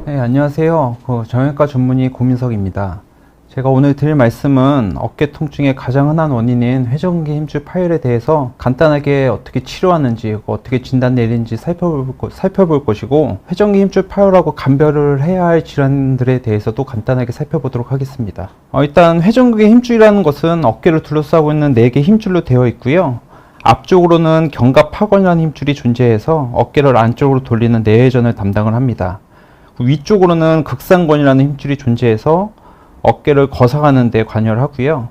네, 안녕하세요. 정형외과 전문의 고민석입니다. 제가 오늘 드릴 말씀은 어깨 통증의 가장 흔한 원인인 회전근개 힘줄 파열에 대해서 간단하게 어떻게 치료하는지, 어떻게 진단 내리는지 살펴볼 것이고, 회전근개 힘줄 파열하고 감별을 해야 할 질환들에 대해서도 간단하게 살펴보도록 하겠습니다. 일단 회전근개 힘줄이라는 것은 어깨를 둘러싸고 있는 4개 힘줄로 되어 있고요. 앞쪽으로는 견갑하관이라는 힘줄이 존재해서 어깨를 안쪽으로 돌리는 내회전을 담당을 합니다. 위쪽으로는 극상권이라는 힘줄이 존재해서 어깨를 거상하는 데 관여를 하고요.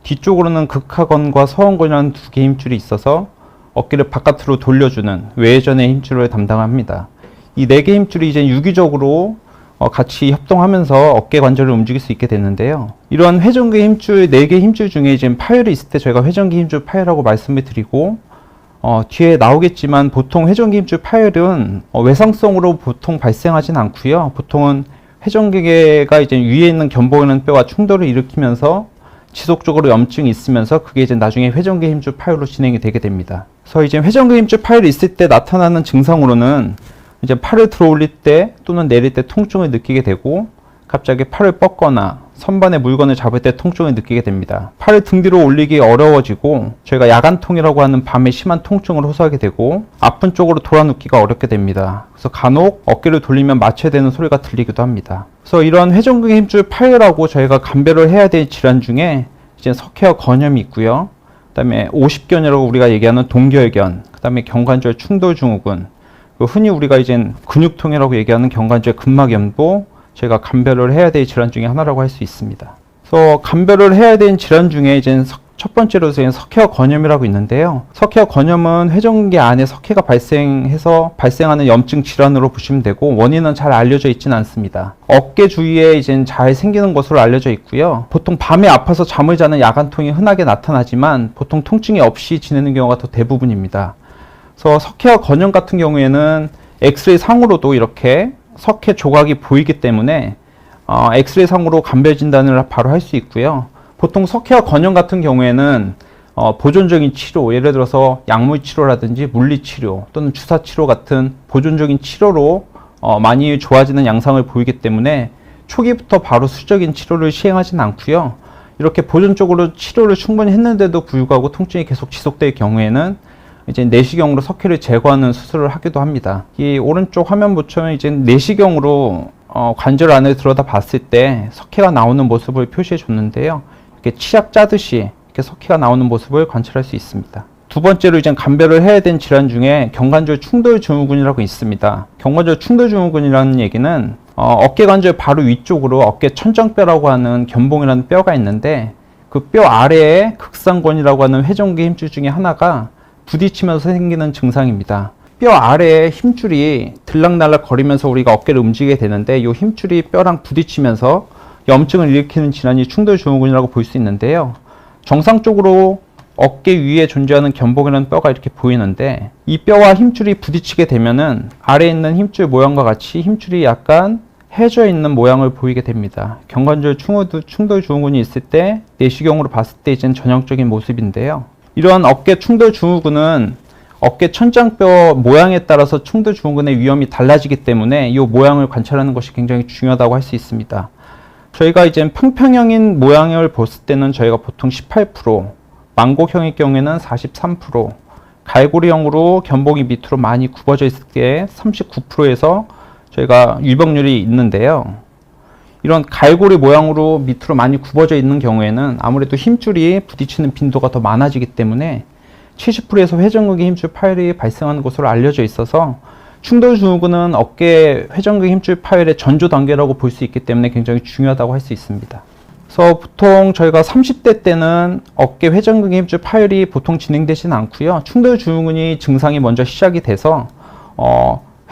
뒤쪽으로는 극하권과 서원권이라는 2개의 힘줄이 있어서 어깨를 바깥으로 돌려주는 외회전의 힘줄을 담당합니다. 이 4개의 힘줄이 이제 유기적으로 같이 협동하면서 어깨 관절을 움직일 수 있게 되는데요. 이러한 회전근개 힘줄 4개의 힘줄 중에 이제 파열이 있을 때 저희가 회전근개 힘줄 파열이라고 말씀을 드리고, 뒤에 나오겠지만 보통 회전근개 힘줄 파열은 외상성으로 보통 발생하진 않고요. 보통은 회전근개가 이제 위에 있는 견봉에 있는 뼈와 충돌을 일으키면서 지속적으로 염증이 있으면서 그게 이제 나중에 회전근개 힘줄 파열로 진행이 되게 됩니다. 그래서 이제 회전근개 힘줄 파열이 있을 때 나타나는 증상으로는 이제 팔을 들어 올릴 때 또는 내릴 때 통증을 느끼게 되고, 갑자기 팔을 뻗거나 선반에 물건을 잡을 때 통증을 느끼게 됩니다. 팔을 등 뒤로 올리기 어려워지고, 저희가 야간통이라고 하는 밤에 심한 통증을 호소하게 되고, 아픈 쪽으로 돌아눕기가 어렵게 됩니다. 그래서 간혹 어깨를 돌리면 마취되는 소리가 들리기도 합니다. 그래서 이런 회전근개 힘줄 파열하고 저희가 감별을 해야 될 질환 중에 이제 석회와 건염이 있고요. 그 다음에 오십견이라고 우리가 얘기하는 동결견, 그 다음에 경관절 충돌증후군, 흔히 우리가 이제 근육통이라고 얘기하는 경관절 근막염도 저희가 감별을 해야 될 질환 중에 하나라고 할 수 있습니다. 그래서 감별을 해야 되는 질환 중에 이제 첫 번째로 석회와 건염이라고 있는데요. 석회와 건염은 회전근개 안에 석회가 발생해서 발생하는 염증 질환으로 보시면 되고, 원인은 잘 알려져 있지는 않습니다. 어깨 주위에 이제 잘 생기는 것으로 알려져 있고요. 보통 밤에 아파서 잠을 자는 야간통이 흔하게 나타나지만 보통 통증이 없이 지내는 경우가 더 대부분입니다. 그래서 석회와 건염 같은 경우에는 엑스레이 상으로도 이렇게 석회 조각이 보이기 때문에 엑스레이 상으로 감별 진단을 바로 할 수 있고요. 보통 석회와 건염 같은 경우에는 보존적인 치료, 예를 들어서 약물 치료라든지 물리 치료 또는 주사 치료 같은 보존적인 치료로 많이 좋아지는 양상을 보이기 때문에 초기부터 바로 수적인 치료를 시행하지는 않고요. 이렇게 보존적으로 치료를 충분히 했는데도 불구하고 통증이 계속 지속될 경우에는 이제 내시경으로 석회를 제거하는 수술을 하기도 합니다. 이 오른쪽 화면 보시면 이제 내시경으로 관절 안을 들여다 봤을 때 석회가 나오는 모습을 표시해 줬는데요. 이렇게 치약 짜듯이 이렇게 석회가 나오는 모습을 관찰할 수 있습니다. 두 번째로 이제 감별을 해야 되는 질환 중에 경관절 충돌증후군이라고 있습니다. 경관절 충돌증후군이라는 얘기는 어깨 관절 바로 위쪽으로 어깨 천정뼈라고 하는 견봉이라는 뼈가 있는데, 그 뼈 아래에 극상권이라고 하는 회전근개 힘줄 중에 하나가 부딪히면서 생기는 증상입니다. 뼈 아래에 힘줄이 들락날락 거리면서 우리가 어깨를 움직이게 되는데, 이 힘줄이 뼈랑 부딪히면서 염증을 일으키는 질환이 충돌증후군이라고 볼 수 있는데요. 정상적으로 어깨 위에 존재하는 견봉이라는 뼈가 이렇게 보이는데, 이 뼈와 힘줄이 부딪히게 되면은 아래에 있는 힘줄 모양과 같이 힘줄이 약간 해져 있는 모양을 보이게 됩니다. 경관절 충돌증후군이 있을 때 내시경으로 봤을 때 이제는 전형적인 모습인데요. 이러한 어깨 충돌증후군은 어깨 천장뼈 모양에 따라서 충돌증후군의 위험이 달라지기 때문에 이 모양을 관찰하는 것이 굉장히 중요하다고 할 수 있습니다. 저희가 이제 평평형인 모양을 봤을 때는 저희가 보통 18%, 망곡형일 경우에는 43%, 갈고리형으로 견봉이 밑으로 많이 굽어져 있을 때 39%에서 저희가 유병률이 있는데요. 이런 갈고리 모양으로 밑으로 많이 굽어져 있는 경우에는 아무래도 힘줄이 부딪히는 빈도가 더 많아지기 때문에 70%에서 회전근개 힘줄 파열이 발생하는 것으로 알려져 있어서 충돌증후군은 어깨 회전근개 힘줄 파열의 전조 단계라고 볼 수 있기 때문에 굉장히 중요하다고 할 수 있습니다. 그래서 보통 저희가 30대 때는 어깨 회전근개 힘줄 파열이 보통 진행되지는 않고요. 충돌증후군이 증상이 먼저 시작이 돼서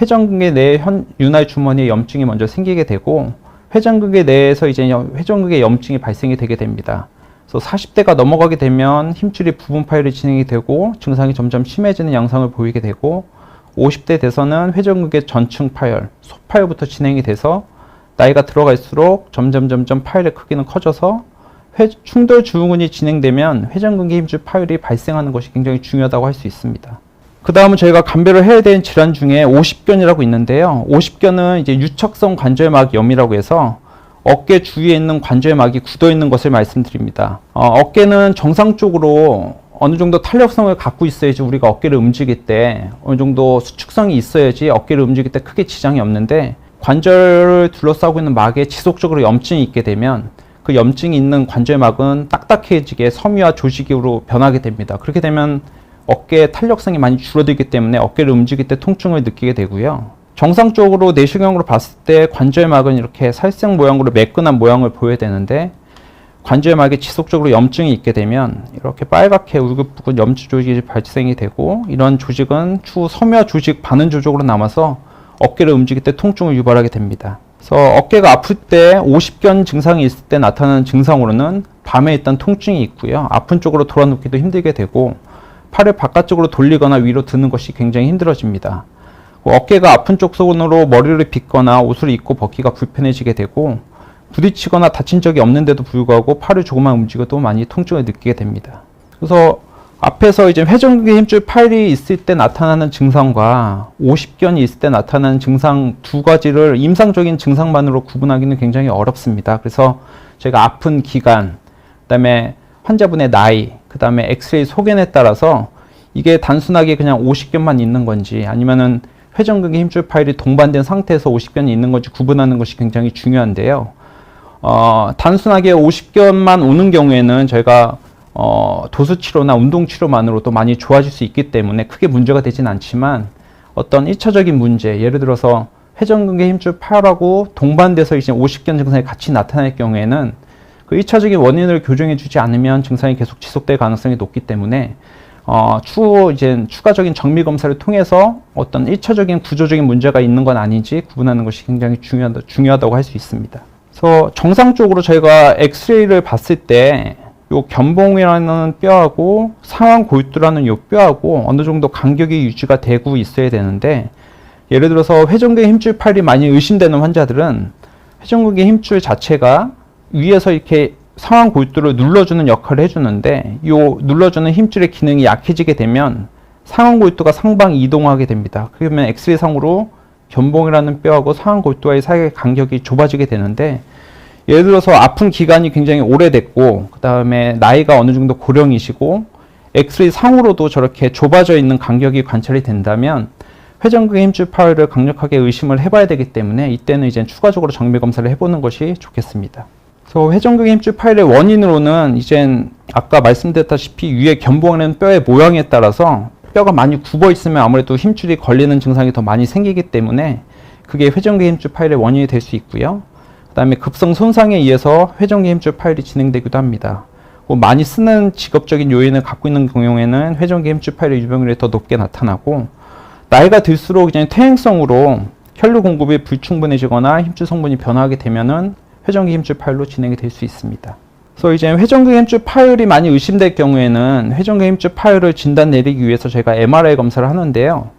회전근개 내 윤활 주머니에 염증이 먼저 생기게 되고, 회전근개 내에서 이제 회전근개 염증이 발생이 되게 됩니다. 그래서 40대가 넘어가게 되면 힘줄이 부분 파열이 진행이 되고 증상이 점점 심해지는 양상을 보이게 되고, 50대 돼서는 회전근개 전층 파열, 소파열부터 진행이 돼서 나이가 들어갈수록 점점 파열의 크기는 커져서 충돌 증후군이 진행되면 회전근개 힘줄 파열이 발생하는 것이 굉장히 중요하다고 할 수 있습니다. 그 다음은 저희가 감별을 해야 되는 질환 중에 오십견이라고 있는데요. 오십견은 이제 유척성 관절막염이라고 해서 어깨 주위에 있는 관절막이 굳어 있는 것을 말씀드립니다. 어깨는 정상적으로 어느 정도 탄력성을 갖고 있어야지 우리가 어깨를 움직일 때 어느 정도 수축성이 있어야지 어깨를 움직일 때 크게 지장이 없는데, 관절을 둘러싸고 있는 막에 지속적으로 염증이 있게 되면 그 염증이 있는 관절막은 딱딱해지게 섬유화 조직으로 변하게 됩니다. 그렇게 되면 어깨의 탄력성이 많이 줄어들기 때문에 어깨를 움직일 때 통증을 느끼게 되고요. 정상적으로 내시경으로 봤을 때 관절막은 이렇게 살색 모양으로 매끈한 모양을 보여야 되는데, 관절막에 지속적으로 염증이 있게 되면 이렇게 빨갛게 울긋불긋 염증 조직이 발생이 되고, 이런 조직은 추후 섬유화 조직 반응 조직으로 남아서 어깨를 움직일 때 통증을 유발하게 됩니다. 그래서 어깨가 아플 때 오십견 증상이 있을 때 나타나는 증상으로는 밤에 일단 통증이 있고요. 아픈 쪽으로 돌아눕기도 힘들게 되고, 팔을 바깥쪽으로 돌리거나 위로 드는 것이 굉장히 힘들어집니다. 어깨가 아픈 쪽 손으로 머리를 빗거나 옷을 입고 벗기가 불편해지게 되고, 부딪히거나 다친 적이 없는데도 불구하고 팔을 조금만 움직여도 많이 통증을 느끼게 됩니다. 그래서 앞에서 이제 회전근개 힘줄 파열이 있을 때 나타나는 증상과 오십견이 있을 때 나타나는 증상 두 가지를 임상적인 증상만으로 구분하기는 굉장히 어렵습니다. 그래서 제가 아픈 기간, 그다음에 환자분의 나이, 그다음에 엑스레이 소견에 따라서 이게 단순하게 그냥 오십견만 있는 건지 아니면은 회전근개 힘줄 파열이 동반된 상태에서 오십견이 있는 건지 구분하는 것이 굉장히 중요한데요. 단순하게 오십견만 오는 경우에는 저희가 도수치료나 운동치료만으로도 많이 좋아질 수 있기 때문에 크게 문제가 되진 않지만, 어떤 1차적인 문제, 예를 들어서 회전근개 힘줄 파열하고 동반돼서 이제 오십견 증상이 같이 나타날 경우에는 그 1차적인 원인을 교정해 주지 않으면 증상이 계속 지속될 가능성이 높기 때문에 추후 이제 추가적인 정밀 검사를 통해서 어떤 1차적인 구조적인 문제가 있는 건 아닌지 구분하는 것이 굉장히 중요하다고 할 수 있습니다. 그래서 정상적으로 저희가 엑스레이를 봤을 때 요 견봉이라는 뼈하고 상완골두라는 요 뼈하고 어느 정도 간격이 유지가 되고 있어야 되는데, 예를 들어서 회전근개 힘줄 파열이 많이 의심되는 환자들은 회전근개 힘줄 자체가 위에서 이렇게 상완골두를 눌러주는 역할을 해주는데, 요 눌러주는 힘줄의 기능이 약해지게 되면 상완골두가 상방 이동하게 됩니다. 그러면 엑스레이 상으로 견봉이라는 뼈하고 상완골두와의 사이의 간격이 좁아지게 되는데, 예를 들어서 아픈 기간이 굉장히 오래됐고 그 다음에 나이가 어느 정도 고령이시고 엑스레이 상으로도 저렇게 좁아져 있는 간격이 관찰이 된다면 회전근개 힘줄 파열을 강력하게 의심을 해봐야 되기 때문에, 이때는 이제 추가적으로 정밀 검사를 해보는 것이 좋겠습니다. 그래서 회전근개 힘줄 파열의 원인으로는 이젠 아까 말씀드렸다시피 위에 견봉하는 뼈의 모양에 따라서 뼈가 많이 굽어 있으면 아무래도 힘줄이 걸리는 증상이 더 많이 생기기 때문에 그게 회전근개 힘줄 파열의 원인이 될 수 있고요. 그 다음에 급성 손상에 의해서 회전근개 힘줄 파열이 진행되기도 합니다. 많이 쓰는 직업적인 요인을 갖고 있는 경우에는 회전근개 힘줄 파열의 유병률이 더 높게 나타나고, 나이가 들수록 이제 퇴행성으로 혈류 공급이 불충분해지거나 힘줄 성분이 변화하게 되면은 회전근개 힘줄 파열로 진행이 될 수 있습니다. 그래서 이제 회전근개 힘줄 파열이 많이 의심될 경우에는 회전근개 힘줄 파열을 진단 내리기 위해서 저희가 MRI 검사를 하는데요.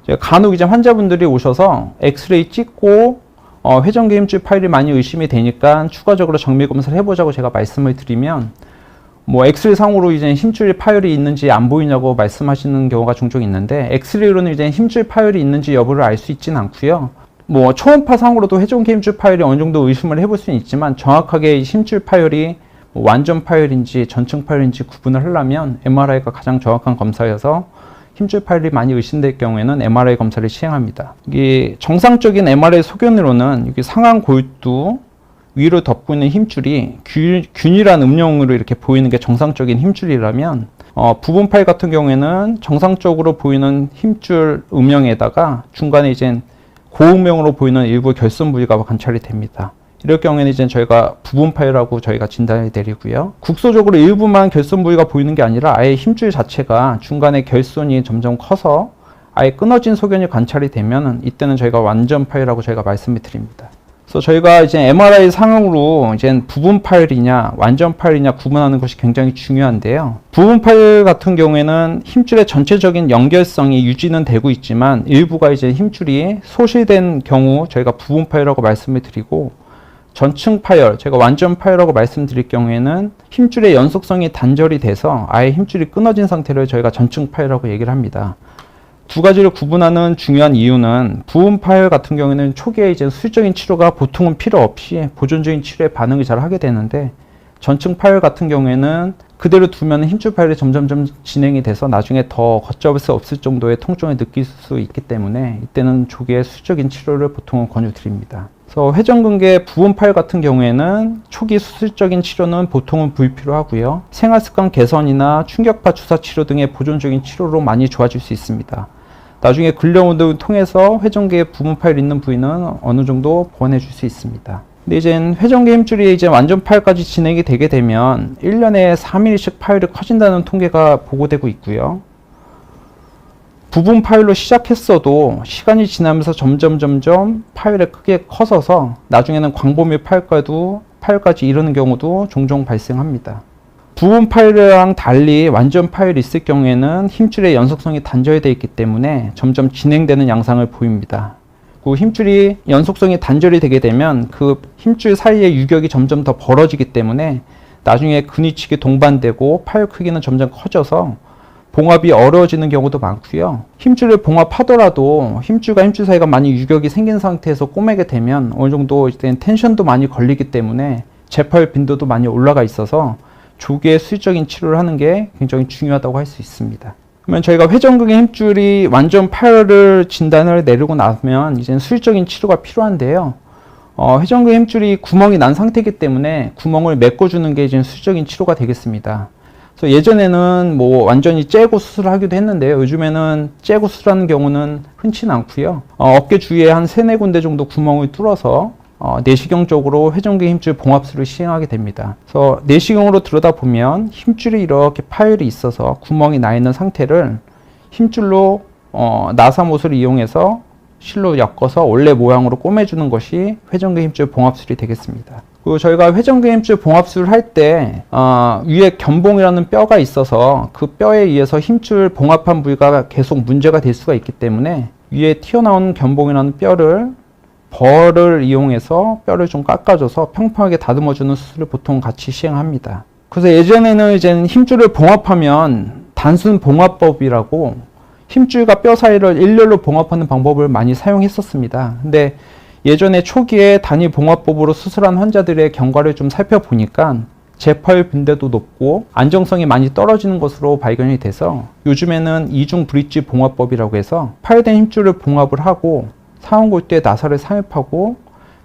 제가 간혹 이제 환자분들이 오셔서 엑스레이 찍고 회전근개 힘줄 파열이 많이 의심이 되니까 추가적으로 정밀 검사를 해보자고 제가 말씀을 드리면, 엑스레이 상으로 이제 힘줄 파열이 있는지 안 보이냐고 말씀하시는 경우가 종종 있는데, 엑스레이로는 이제 힘줄 파열이 있는지 여부를 알 수 있지는 않고요. 초음파 상으로도 회전근개 힘줄 파열이 어느 정도 의심을 해볼 수는 있지만, 정확하게 힘줄 파열이 완전 파열인지 전층 파열인지 구분을 하려면 MRI가 가장 정확한 검사여서 힘줄 파열이 많이 의심될 경우에는 MRI 검사를 시행합니다. 이게 정상적인 MRI 소견으로는 여기 상완 골두 위로 덮고 있는 힘줄이 균일한 음영으로 이렇게 보이는 게 정상적인 힘줄이라면, 부분 파열 같은 경우에는 정상적으로 보이는 힘줄 음영에다가 중간에 이제 고음영으로 보이는 일부 결손 부위가 관찰이 됩니다. 이럴 경우에는 이제 저희가 부분 파열이라고 저희가 진단을 내리고요. 국소적으로 일부만 결손 부위가 보이는 게 아니라 아예 힘줄 자체가 중간에 결손이 점점 커서 아예 끊어진 소견이 관찰이 되면 이때는 저희가 완전 파열이라고 저희가 말씀을 드립니다. 그래서 저희가 이제 MRI 상으로 이제 부분 파열이냐 완전 파열이냐 구분하는 것이 굉장히 중요한데요. 부분 파열 같은 경우에는 힘줄의 전체적인 연결성이 유지는 되고 있지만 일부가 이제 힘줄이 소실된 경우 저희가 부분 파열이라고 말씀을 드리고, 전층 파열, 제가 완전 파열이라고 말씀드릴 경우에는 힘줄의 연속성이 단절이 돼서 아예 힘줄이 끊어진 상태를 저희가 전층 파열이라고 얘기를 합니다. 두 가지를 구분하는 중요한 이유는 부분 파열 같은 경우에는 초기에 이제 수술적인 치료가 보통은 필요 없이 보존적인 치료에 반응을 잘 하게 되는데, 전층 파열 같은 경우에는 그대로 두면 힘줄 파열이 점점점 진행이 돼서 나중에 더 걷잡을 수 없을 정도의 통증을 느낄 수 있기 때문에 이때는 조기에 수술적인 치료를 보통은 권유드립니다. 그래서 회전근개 부분 파열 같은 경우에는 초기 수술적인 치료는 보통은 불필요하고요. 생활습관 개선이나 충격파 주사 치료 등의 보존적인 치료로 많이 좋아질 수 있습니다. 나중에 근력 운동을 통해서 회전근개 부분 파열 있는 부위는 어느 정도 보완해 줄 수 있습니다. 근데 이제 회전근개 힘줄이 이제 완전 파열까지 진행이 되게 되면 1년에 4mm씩 파열이 커진다는 통계가 보고되고 있고요. 부분 파열로 시작했어도 시간이 지나면서 점점 파열이 크게 커져서 나중에는 광범위 파열까지 이르는 경우도 종종 발생합니다. 부분 파열이랑 달리 완전 파열이 있을 경우에는 힘줄의 연속성이 단절되어 있기 때문에 점점 진행되는 양상을 보입니다. 그 힘줄이 연속성이 단절이 되게 되면 그 힘줄 사이의 유격이 점점 더 벌어지기 때문에 나중에 근위치기 동반되고 파열 크기는 점점 커져서 봉합이 어려워지는 경우도 많고요. 힘줄을 봉합하더라도 힘줄과 힘줄 사이가 많이 유격이 생긴 상태에서 꼬매게 되면 어느 정도 텐션도 많이 걸리기 때문에 재파열 빈도도 많이 올라가 있어서 조기에 수술적인 치료를 하는 게 굉장히 중요하다고 할 수 있습니다. 그러면 저희가 회전근개 힘줄이 완전 파열을 진단을 내리고 나면 이제 수술적인 치료가 필요한데요. 회전근개 힘줄이 구멍이 난 상태이기 때문에 구멍을 메꿔주는 게 이제 수술적인 치료가 되겠습니다. 그래서 예전에는 뭐 완전히 째고 수술을 하기도 했는데요. 요즘에는 째고 수술하는 경우는 흔치는 않고요. 어깨 주위에 한 3-4군데 정도 구멍을 뚫어서 내시경적으로 회전근개 힘줄 봉합술을 시행하게 됩니다. 그래서 내시경으로 들여다보면 힘줄이 이렇게 파열이 있어서 구멍이 나 있는 상태를 힘줄로 나사못을 이용해서 실로 엮어서 원래 모양으로 꼬매주는 것이 회전근개 힘줄 봉합술이 되겠습니다. 그리고 저희가 회전근개 힘줄 봉합술을 할 때 위에 견봉이라는 뼈가 있어서 그 뼈에 의해서 힘줄 봉합한 부위가 계속 문제가 될 수가 있기 때문에 위에 튀어나온 견봉이라는 벌을 이용해서 뼈를 좀 깎아줘서 평평하게 다듬어주는 수술을 보통 같이 시행합니다. 그래서 예전에는 이제 힘줄을 봉합하면 단순 봉합법이라고 힘줄과 뼈 사이를 일렬로 봉합하는 방법을 많이 사용했었습니다. 근데 예전에 초기에 단위 봉합법으로 수술한 환자들의 경과를 좀 살펴보니까 재파열 빈도도 높고 안정성이 많이 떨어지는 것으로 발견이 돼서 요즘에는 이중 브릿지 봉합법이라고 해서 파열된 힘줄을 봉합을 하고 상완골대에 나사를 삽입하고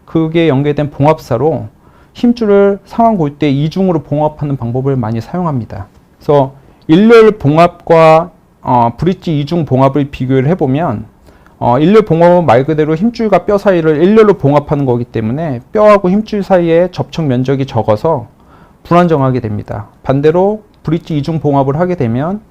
그게 연계된 봉합사로 힘줄을 상완골대 이중으로 봉합하는 방법을 많이 사용합니다. 그래서 일렬 봉합과 브릿지 이중 봉합을 비교를 해보면 일렬 봉합은 말 그대로 힘줄과 뼈 사이를 일렬로 봉합하는 거기 때문에 뼈하고 힘줄 사이의 접촉 면적이 적어서 불안정하게 됩니다. 반대로 브릿지 이중 봉합을 하게 되면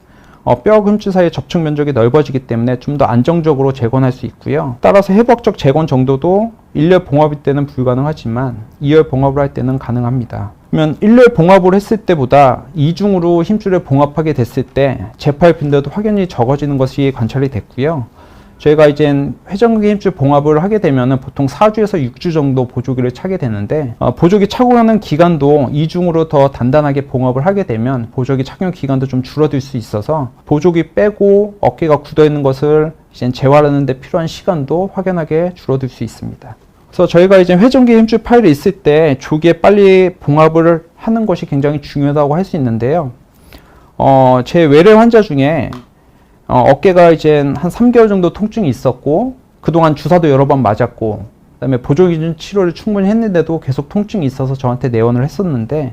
뼈하고 힘줄 사이의 접촉 면적이 넓어지기 때문에 좀 더 안정적으로 재건할 수 있고요. 따라서 해부학적 재건 정도도 1열 봉합일 때는 불가능하지만 2열 봉합을 할 때는 가능합니다. 그러면 1열 봉합을 했을 때보다 2중으로 힘줄을 봉합하게 됐을 때 재파열 빈도도 확연히 적어지는 것이 관찰이 됐고요. 저희가 이제 회전근개 힘줄 봉합을 하게 되면 보통 4주에서 6주 정도 보조기를 차게 되는데 보조기 차고 가는 기간도 2중으로 더 단단하게 봉합을 하게 되면 보조기 착용 기간도 좀 줄어들 수 있어서 보조기 빼고 어깨가 굳어 있는 것을 이제 재활하는 데 필요한 시간도 확연하게 줄어들 수 있습니다. 그래서 저희가 이제 회전근개 힘줄 파열이 있을 때 조기에 빨리 봉합을 하는 것이 굉장히 중요하다고 할 수 있는데요. 제 외래 환자 중에 어깨가 이제 한 3개월 정도 통증이 있었고 그동안 주사도 여러 번 맞았고 그다음에 보조기 치료를 충분히 했는데도 계속 통증이 있어서 저한테 내원을 했었는데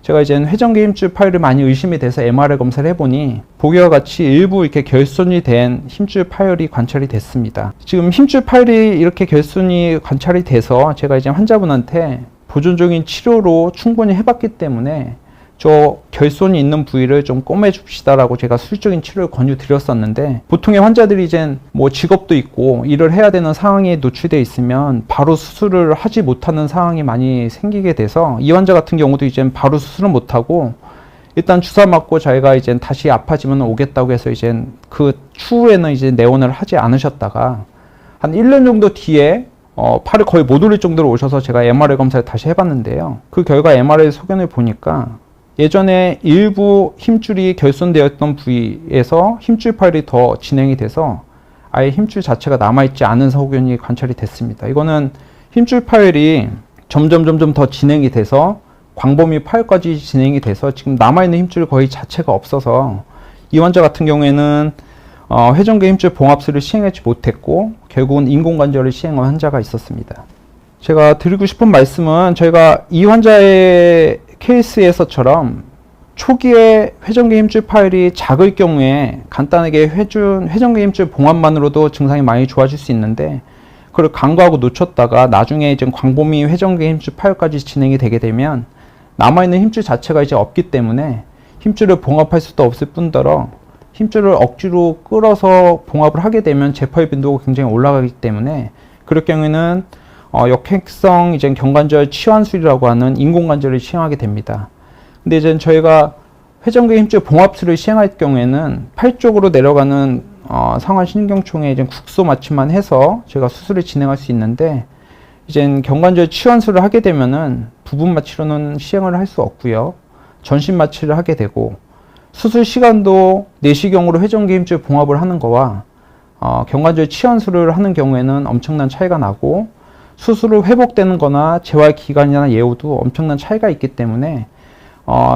제가 이제 회전근개 힘줄 파열이 많이 의심이 돼서 MRI 검사를 해보니 보기와 같이 일부 이렇게 결손이 된 힘줄 파열이 관찰이 됐습니다. 지금 힘줄 파열이 이렇게 결손이 관찰이 돼서 제가 이제 환자분한테 보존적인 치료로 충분히 해봤기 때문에 저 결손이 있는 부위를 좀 꼬매줍시다라고 제가 수술적인 치료를 권유드렸었는데 보통의 환자들이 이제 뭐 직업도 있고 일을 해야 되는 상황에 노출되어 있으면 바로 수술을 하지 못하는 상황이 많이 생기게 돼서 이 환자 같은 경우도 이제 바로 수술을 못하고 일단 주사 맞고 자기가 이제 다시 아파지면 오겠다고 해서 이제 그 추후에는 이제 내원을 하지 않으셨다가 한 1년 정도 뒤에 팔을 거의 못 올릴 정도로 오셔서 제가 MRI 검사를 다시 해봤는데요. 그 결과 MRI 소견을 보니까 예전에 일부 힘줄이 결손되었던 부위에서 힘줄 파열이 더 진행이 돼서 아예 힘줄 자체가 남아있지 않은 소견이 관찰이 됐습니다. 이거는 힘줄 파열이 점점 더 진행이 돼서 광범위 파열까지 진행이 돼서 지금 남아있는 힘줄 거의 자체가 없어서 이 환자 같은 경우에는 회전근 힘줄 봉합술을 시행하지 못했고 결국은 인공관절을 시행한 환자가 있었습니다. 제가 드리고 싶은 말씀은 저희가 이 환자의 케이스에서처럼 초기에 회전근 힘줄 파열이 작을 경우에 간단하게 회전근 힘줄 봉합만으로도 증상이 많이 좋아질 수 있는데 그걸 간과하고 놓쳤다가 나중에 이제 광범위 회전근 힘줄 파열까지 진행이 되게 되면 남아있는 힘줄 자체가 이제 없기 때문에 힘줄을 봉합할 수도 없을 뿐더러 힘줄을 억지로 끌어서 봉합을 하게 되면 재파열 빈도가 굉장히 올라가기 때문에 그럴 경우에는 역행성 이제 경관절 치환술이라고 하는 인공관절을 시행하게 됩니다. 근데 이제 저희가 회전근 힘줄 봉합술을 시행할 경우에는 팔 쪽으로 내려가는 상완신경총에 이제 국소 마취만 해서 제가 수술을 진행할 수 있는데 이제 경관절 치환술을 하게 되면은 부분 마취로는 시행을 할 수 없고요. 전신 마취를 하게 되고 수술 시간도 내시경으로 회전근 힘줄 봉합을 하는 거와 경관절 치환술을 하는 경우에는 엄청난 차이가 나고 수술 후 회복되는 거나 재활 기간이나 예후도 엄청난 차이가 있기 때문에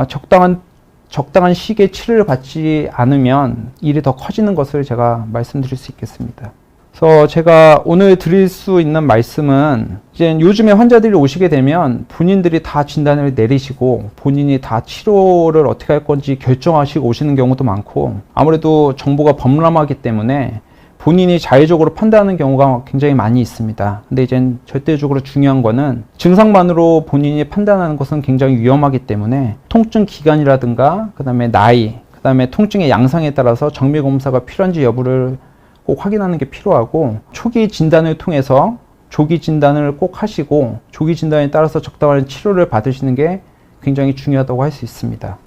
적당한 시기에 치료를 받지 않으면 일이 더 커지는 것을 제가 말씀드릴 수 있겠습니다. 그래서 제가 오늘 드릴 수 있는 말씀은 이제 요즘에 환자들이 오시게 되면 본인들이 다 진단을 내리시고 본인이 다 치료를 어떻게 할 건지 결정하시고 오시는 경우도 많고 아무래도 정보가 범람하기 때문에 본인이 자의적으로 판단하는 경우가 굉장히 많이 있습니다. 근데 이제 절대적으로 중요한 거는 증상만으로 본인이 판단하는 것은 굉장히 위험하기 때문에 통증 기간이라든가 그 다음에 나이, 그 다음에 통증의 양상에 따라서 정밀 검사가 필요한지 여부를 꼭 확인하는 게 필요하고 초기 진단을 통해서 조기 진단을 꼭 하시고 조기 진단에 따라서 적당한 치료를 받으시는 게 굉장히 중요하다고 할 수 있습니다.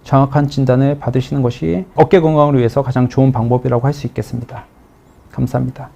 정확한 진단을 받으시는 것이 어깨 건강을 위해서 가장 좋은 방법이라고 할 수 있겠습니다. 감사합니다.